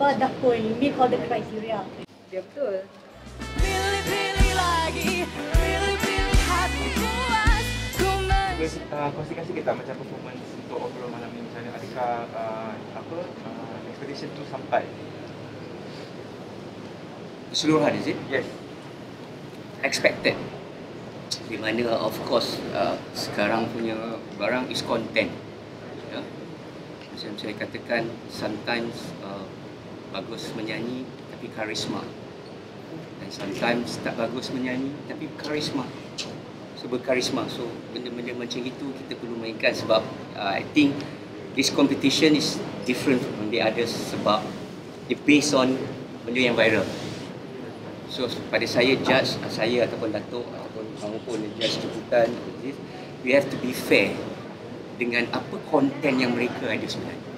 Iqbal dah pun meet all the criteria. Dia betul. Pilih-pilih lagi, pilih-pilih hati puas. Kongsikan sikit tak macam performance untuk overall malam ni macam mana? Adakah expectation tu sampai? Keseluruhan, is it? Yes. Expected. Di mana of course sekarang punya barang is content. Ya? Macam saya katakan, sometimes bagus menyanyi tapi karisma. Dan sometimes tak bagus menyanyi tapi karisma. So berkarisma. So benda-benda macam itu kita perlu mainkan sebab I think this competition is different from the others sebab it based on benda yang viral. So pada saya judge, saya ataupun Datuk ataupun maupun judge jemputan, we have to be fair dengan apa konten yang mereka ada sebenarnya.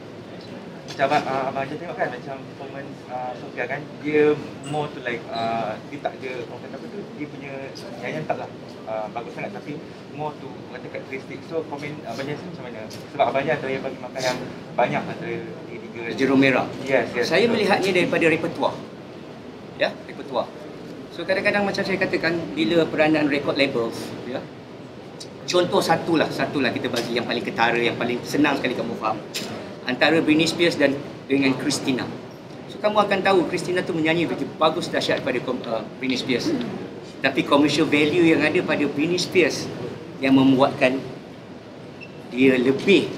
Macam abang je tengok kan macam performance Sofia kan, dia more to like dia tak ada konten apa tu, dia punya nyanyian taklah bagus sangat tapi more to kata karakteristik. So komen abang Jason macam mana? Sebab abang ada yang bagi makan yang banyak antara tiga Jerung merah. Yes. Saya melihatnya daripada repertoire. Ya, repertoire. So kadang-kadang macam saya katakan bila peranan record labels, ya. Contoh satulah kita bagi yang paling ketara, yang paling senang sekali kamu faham. Antara Britney Spears dan dengan Christina. So kamu akan tahu Christina tu menyanyi begitu bagus dahsyat pada Britney Spears. Tapi commercial value yang ada pada Britney Spears yang membuatkan dia lebih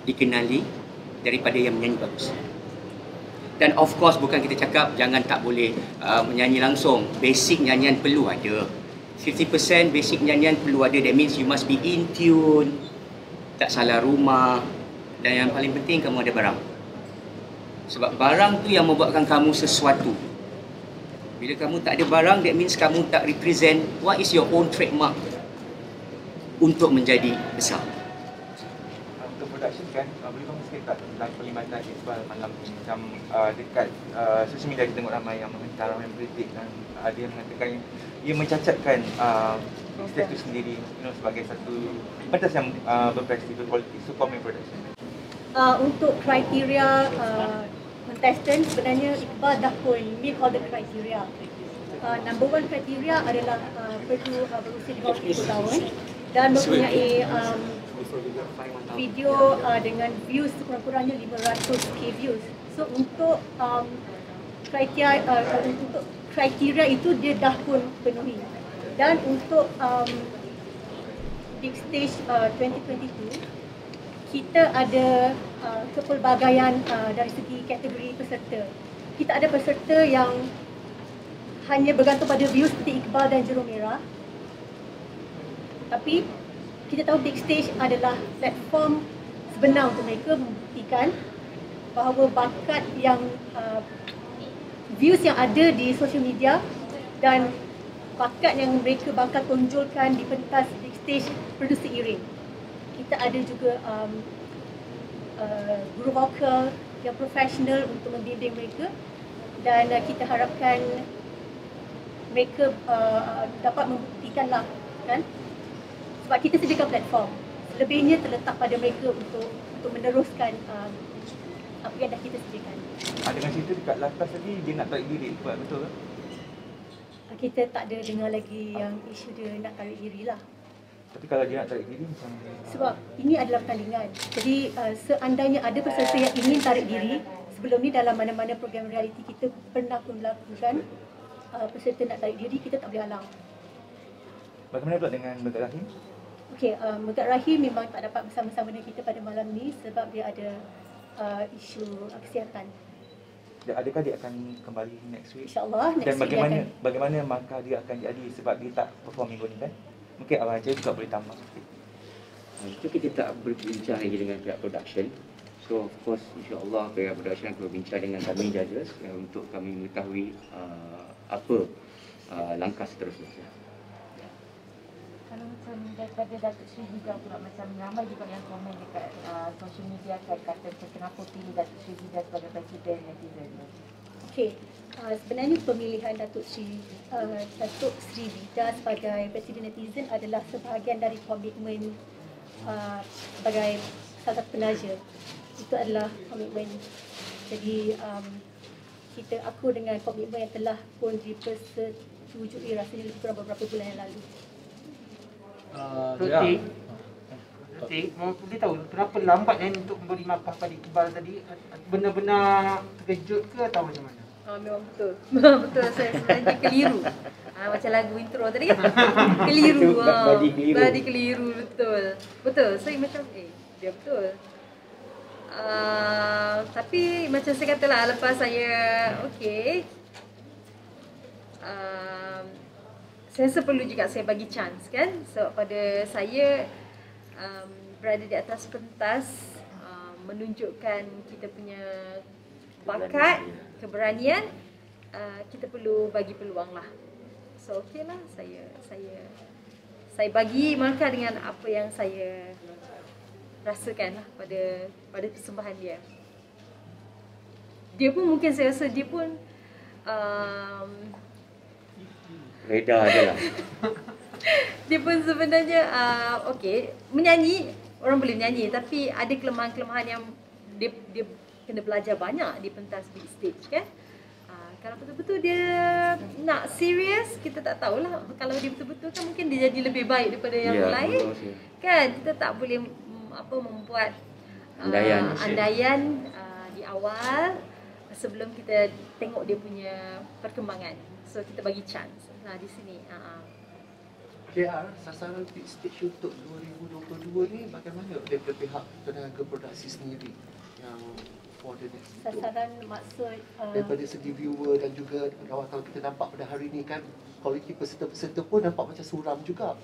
dikenali daripada yang menyanyi bagus. Dan of course bukan kita cakap jangan tak boleh menyanyi langsung. Basic nyanyian perlu ada. 50% basic nyanyian perlu ada. That means you must be in tune. Tak salah rumah. Dan yang paling penting kamu ada barang. Sebab barang tu yang membuatkan kamu sesuatu. Bila kamu tak ada barang, that means kamu tak represent what is your own trademark untuk menjadi besar. Untuk production kan, boleh kamu sikit tak tentang pelibatan Iqbal malam ni? Macam dekat social media kita tengok ramai yang mengentar, ramai yang kritik dan ada yang mengatakan ia mencacatkan stage tu sendiri, sebagai satu pentas yang berprestij, berkualiti. So comment production. Untuk kriteria contestant, sebenarnya Iqbal dah pun meet all the criteria. Number one kriteria adalah perlu berusia di bawah 30 tahun dan mempunyai video dengan views sekurang-kurangnya 500k views. So untuk kriteria itu dia dah pun penuhi. Dan untuk Big Stage 2022 kita ada kepelbagaian dari segi kategori peserta. Kita ada peserta yang hanya bergantung pada views seperti Iqbal dan Jerung Merah. Tapi kita tahu Big Stage adalah platform sebenar untuk mereka membuktikan bahawa bakat yang views yang ada di social media dan bakat yang mereka bakal tonjolkan di pentas Big Stage perlu seiring. Kita ada juga guru vokal yang profesional untuk membimbing mereka dan kita harapkan mereka dapat membuktikanlah kan, sebab kita sediakan platform. Selebihnya terletak pada mereka untuk meneruskan apa yang dah kita sediakan. Dengan cerita dekat last tadi dia nak tarik diri, betul ke? Kita tak ada dengar lagi yang isu dia nak tarik diri lah. Tapi kalau dia nak tarik diri macam sebab ini adalah pertandingan. Jadi seandainya ada peserta yang ingin tarik diri, sebelum ni dalam mana-mana program reality kita pernah pun melakukan peserta nak tarik diri, kita tak boleh halang. Bagaimana pula dengan Megat Rahim? Okey, Megat Rahim memang tak dapat bersama-sama dengan kita pada malam ni sebab dia ada isu kesihatan. Adakah dia akan kembali next week? InsyaAllah next week. Dan bagaimana markah dia akan jadi sebab dia tak perform minggu ni kan? Mungkin Abang Ajay juga boleh tambah sikit. Itu kita tak berbincang lagi dengan pihak production. So of course insyaAllah pihak production akan berbincang dengan kami judges untuk kami mengetahui apa langkah seterusnya. Kalau macam daripada Datuk Sri juga pula, macam ramai juga yang komen dekat social media kata macam kenapa pilih Datuk Sri Vida sebagai presiden netizen. Okey, sebenarnya pemilihan Datuk Sri Vida sebagai presiden netizen adalah sebahagian dari komitmen sebagai salah satu penaja. Itu adalah komitmen Jadi aku dengan komitmen yang telah pun dipersetujui rasanya lebih kurang beberapa bulan yang lalu. Tok, mau boleh tahu kenapa lambat untuk memberi makan pada Iqbal tadi? Benar-benar terkejut ke atau macam mana? Memang betul. Memang betul, saya sebenarnya keliru. Macam lagu intro tadi kan. Keliru. Badi keliru, betul. Betul, saya macam dia betul. Tapi macam saya katalah, lepas saya saya rasa perlu juga saya bagi chance kan. So pada saya berada di atas pentas, menunjukkan kita punya bakat, keberanian, kita perlu bagi peluang lah. So lah, saya bagi markah dengan apa yang saya rasakan lah pada persembahan dia. Dia pun mungkin saya rasa dia pun reda je lah. Dia pun sebenarnya menyanyi, orang boleh menyanyi, tapi ada kelemahan-kelemahan yang dia kena belajar banyak di pentas big stage kan. Kalau betul-betul dia nak serius, kita tak tahulah. Kalau dia betul-betul kan mungkin dia jadi lebih baik daripada yang lain. Kan kita tak boleh membuat andaian di awal sebelum kita tengok dia punya perkembangan. So kita bagi chance di sini. KR, sasaran big stage untuk 2022 ni bagaimana daripada pihak tenaga produksi sendiri yang for the next sasaran maksud daripada segi viewer dan juga kalau kita nampak pada hari ni kan kualiti peserta-peserta pun nampak macam suram juga.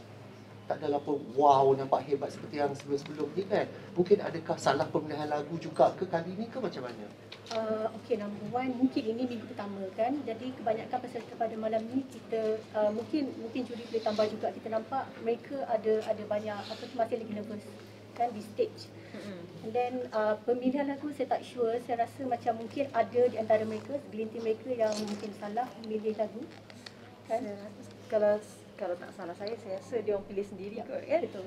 Tak adalah pun wow nampak hebat seperti yang sebelum-sebelum ni kan. Mungkin adakah salah pemilihan lagu juga ke kali ni ke macam mana? Number one, mungkin ini minggu pertama kan. Jadi kebanyakan peserta pada malam ni kita mungkin juri boleh tambah juga. Kita nampak mereka ada banyak masih lagi nervous kan di stage. And then pemilihan lagu saya tak sure. Saya rasa macam mungkin ada di antara mereka, segelintir mereka yang mungkin salah memilih lagu kan. Kalau tak salah saya rasa dia orang pilih sendiri kot kan. Betul.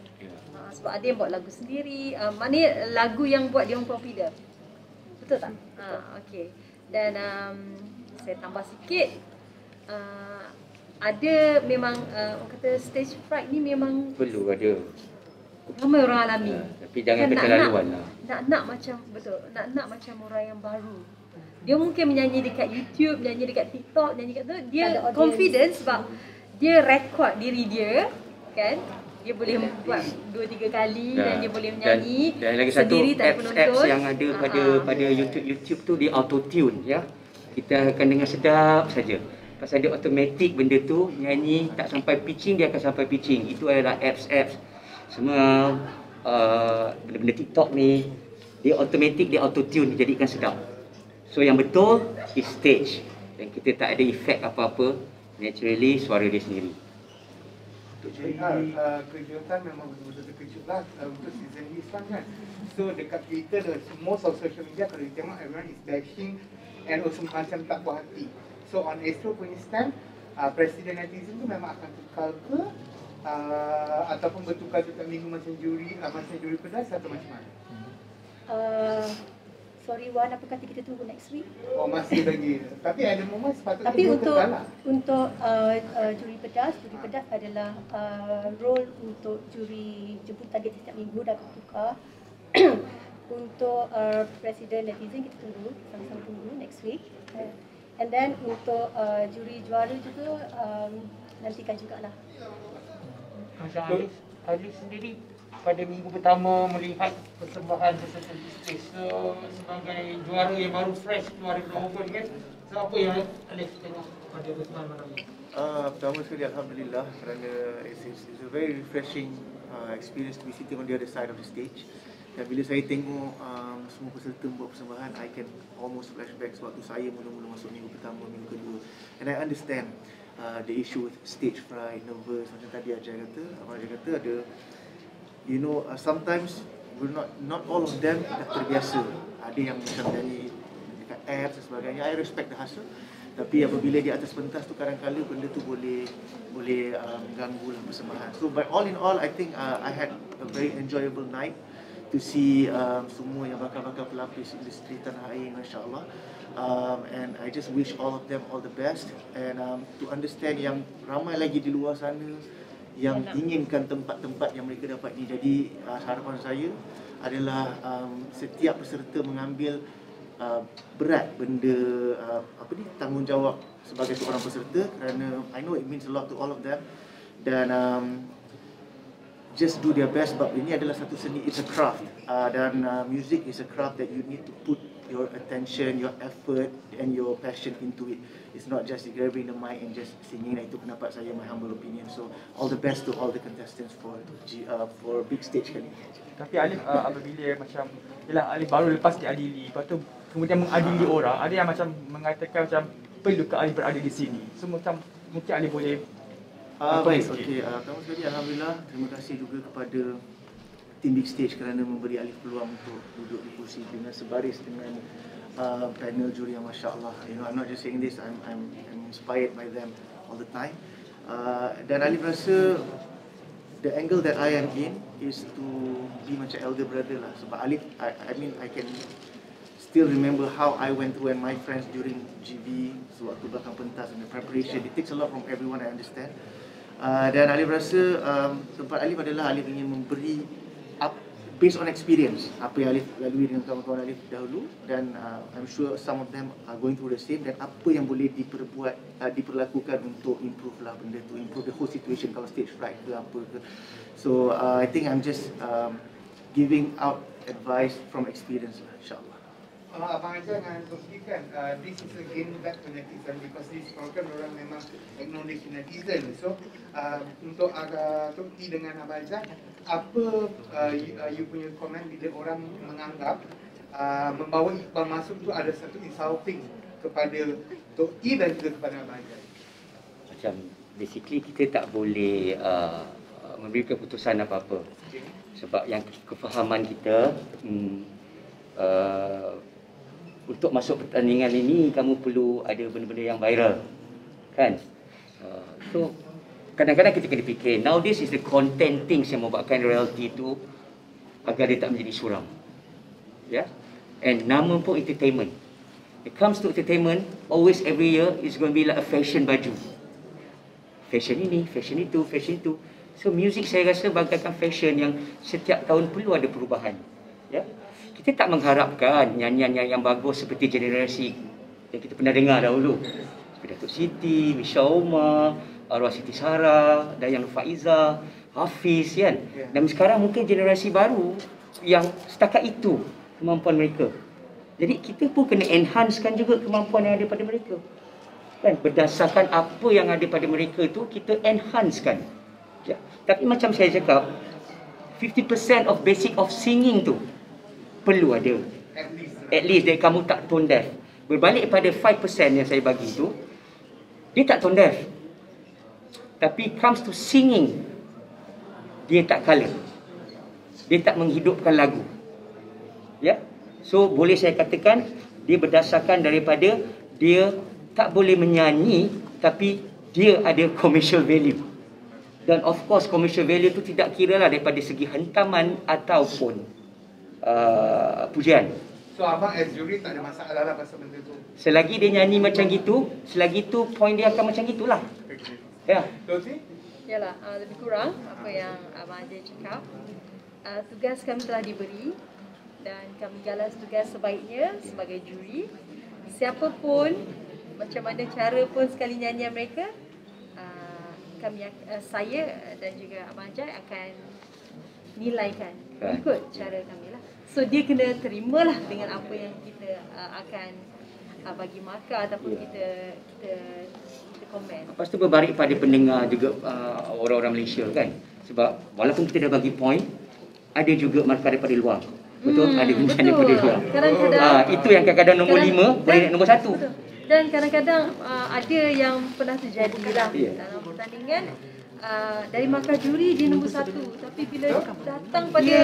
Sebab ada yang buat lagu sendiri, maknanya lagu yang buat dia orang popular. Betul tak? Okey. Dan saya tambah sikit, ada memang orang kata stage fright ni memang Perlu ada. ramai orang alami. Tapi jangan keterlaluan lah. Nak macam betul. Nak macam orang yang baru. Dia mungkin menyanyi dekat YouTube, menyanyi dekat TikTok, menyanyi dekat tu, dia confident sebab dia rekod diri dia kan. Dia boleh buat 2-3 kali dan dia boleh menyanyi dan lagi satu sendiri tanpa penonton. apps yang ada pada YouTube tu dia auto tune ya. Kita akan dengar sedap saja. Pasal dia automatic benda tu, nyanyi tak sampai pitching dia akan sampai pitching. Itu adalah apps semua benda-benda TikTok ni dia automatic, dia auto tune, dijadikan sedap. So yang betul is stage dan kita tak ada efek apa-apa, naturally suara dia sendiri. Untuk JR, kejutan memang betul-betul terkejut lah untuk season ni sekarang kan. So dekat Twitter, most of social media kalau you tengok everyone is bashing and also macam tak puas hati. So on Astro punya stand, Presiden netizen tu memang akan tukar ke ataupun bertukar setiap minggu macam juri pedas atau macam mana? Sorry Wan, apa kata kita tunggu next week? Oh masih lagi. Tapi ada momen sepatutnya tapi dia untuk kalah. Juri pedas adalah role untuk juri jemput target setiap minggu dah bertukar. Untuk Presiden netizen kita tunggu, sama-sama tunggu next week. And then untuk juri juara juga nantikan jugalah. Macam Alice sendiri pada minggu pertama melihat persembahan peserta stage. So sebagai juara yang baru fresh keluar dari open kan. So apa yang Alex tengok pada persembahan malam ni? Pertama sekali Alhamdulillah kerana it's a very refreshing experience to be sitting on the other side of the stage. Dan bila saya tengok semua peserta buat persembahan, I can almost flashback waktu saya mula-mula masuk minggu pertama, minggu kedua. And I understand the issue with stage fright, nervous. Macam tadi Ajay kata ada, you know, sometimes we're not all of them dah terbiasa. Ada yang macam nyanyi dekat apps dan sebagainya. I respect the hustle. Tapi apabila di atas pentas tu kadang-kadang benda tu boleh mengganggu lah persembahan. So by all in all, I think I had a very enjoyable night. to see semua yang bakal-bakal pelapis industri tanah air, masya-Allah. And I just wish all of them all the best, and to understand yang ramai lagi di luar sana yang inginkan tempat-tempat yang mereka dapat ni. Jadi harapan saya adalah setiap peserta mengambil berat benda tanggungjawab sebagai seorang peserta, kerana I know it means a lot to all of them, dan just do their best. Sebab ini adalah satu seni, it's a craft, dan music is a craft that you need to put your attention, your effort and your passion into it. It's not just grabbing the mic and just singing. Itu pendapat saya, my humble opinion. So all the best to all the contestants for big stage kali ini. Tapi Alif apabila macam yalah Alif baru lepas diadili, lepas tu kemudian mengadili orang, ada yang macam mengatakan macam perlukah Alif berada di sini. So macam mungkin Alif boleh baik, okey. Pertama sekali alhamdulillah, terima kasih juga kepada tim Big Stage kerana memberi Alif peluang untuk duduk di kursi dengan sebaris dengan panel juri yang masya-Allah. You know, I'm not just saying this, I'm inspired by them all the time. Dan Alif rasa the angle that I am in is to be macam elder brother lah. Sebab Alif, I mean I can still remember how I went through and my friends during GB, sewaktu belakang pentas and the preparation. It takes a lot from everyone, I understand. Dan Alif rasa tempat Alif adalah Alif ingin memberi based on experience apa yang Alif lalui dengan kawan-kawan Alif dahulu, dan I'm sure some of them are going through the same, dan apa yang boleh diperlakukan untuk improve lah benda tu, improve the whole situation kalau stage fright ke apa ke. So I think I'm just giving out advice from experience lah, insyaAllah. Abang Ajak dengan Toki kan, this is again back to netizen, because this program orang memang acknowledge netizen. So untuk Toki dengan Abang Ajak, apa you punya komen bila orang menganggap membawa Iqbal masuk tu ada satu insulting kepada Toki dan juga kepada Abang Ajak? Macam basically kita tak boleh memberi keputusan apa-apa, sebab yang kefahaman kita untuk masuk pertandingan ini kamu perlu ada benda-benda yang viral, kan? So kadang-kadang kita kena fikir, now this is the content things yang membuatkan reality itu agar dia tak menjadi suram, ya. And nama pun entertainment. It comes to entertainment, always every year is going to be like a fashion baju, fashion ini, fashion itu, fashion itu. So music saya rasa bagaikan fashion yang setiap tahun perlu ada perubahan, ya. Kita tak mengharapkan nyanyian yang bagus seperti generasi yang kita pernah dengar dahulu, seperti Datuk Siti, Misha Omar, Arwah Siti Sarah, Dayang Faiza, Hafiz, kan. Dan sekarang mungkin generasi baru yang setakat itu kemampuan mereka. Jadi kita pun kena enhancekan juga kemampuan yang ada pada mereka, kan. Berdasarkan apa yang ada pada mereka tu kita enhancekan, ya. Tapi macam saya cakap, 50% of basic of singing tu perlu ada. At least dari kamu tak tone deaf. Berbalik pada 5% yang saya bagi tu, dia tak tone deaf, tapi comes to singing, dia tak kalah, dia tak menghidupkan lagu, ya. So boleh saya katakan dia berdasarkan daripada dia tak boleh menyanyi, tapi dia ada commercial value. Dan of course commercial value tu tidak kira lah daripada segi hentaman ataupun pujian. So abang as juri tak ada masalah lah pasal benda tu? Selagi dia nyanyi macam gitu, selagi tu point dia akan macam gitulah. Ya. Toki? Yalah, lebih kurang apa yang Abang Ajay cakap. Tugas kami telah diberi dan kami galas tugas sebaiknya sebagai juri. Siapapun, macam mana cara pun sekali nyanyian mereka, saya dan juga Abang Ajay akan nilaikan ikut cara kami lah. So dia kena terimalah dengan apa yang kita akan bagi markah ataupun kita komen. Lepas tu berbalik pada pendengar juga, orang-orang Malaysia, kan. Sebab walaupun kita dah bagi point, ada juga markah daripada luar. Betul? Ada guncangan daripada luar. Kadang-kadang itu yang kadang-kadang nombor 5 boleh naik nombor 1. Betul. Dan kadang-kadang ada yang pernah terjadi lah dalam pertandingan. Dari markah juri dia nombor 1, tapi bila datang pada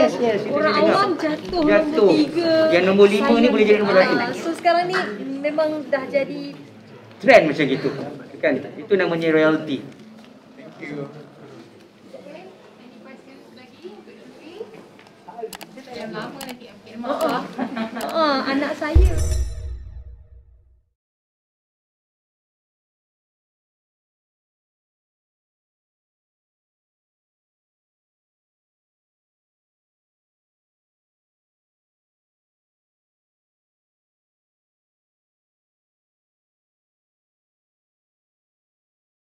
orang awam jatuh nombor 3. Yang nombor 5 ni boleh jadi nombor 1. So sekarang ni memang dah jadi trend macam gitu, kan. Itu namanya reality. Thank you. Film lama nanti. Anak saya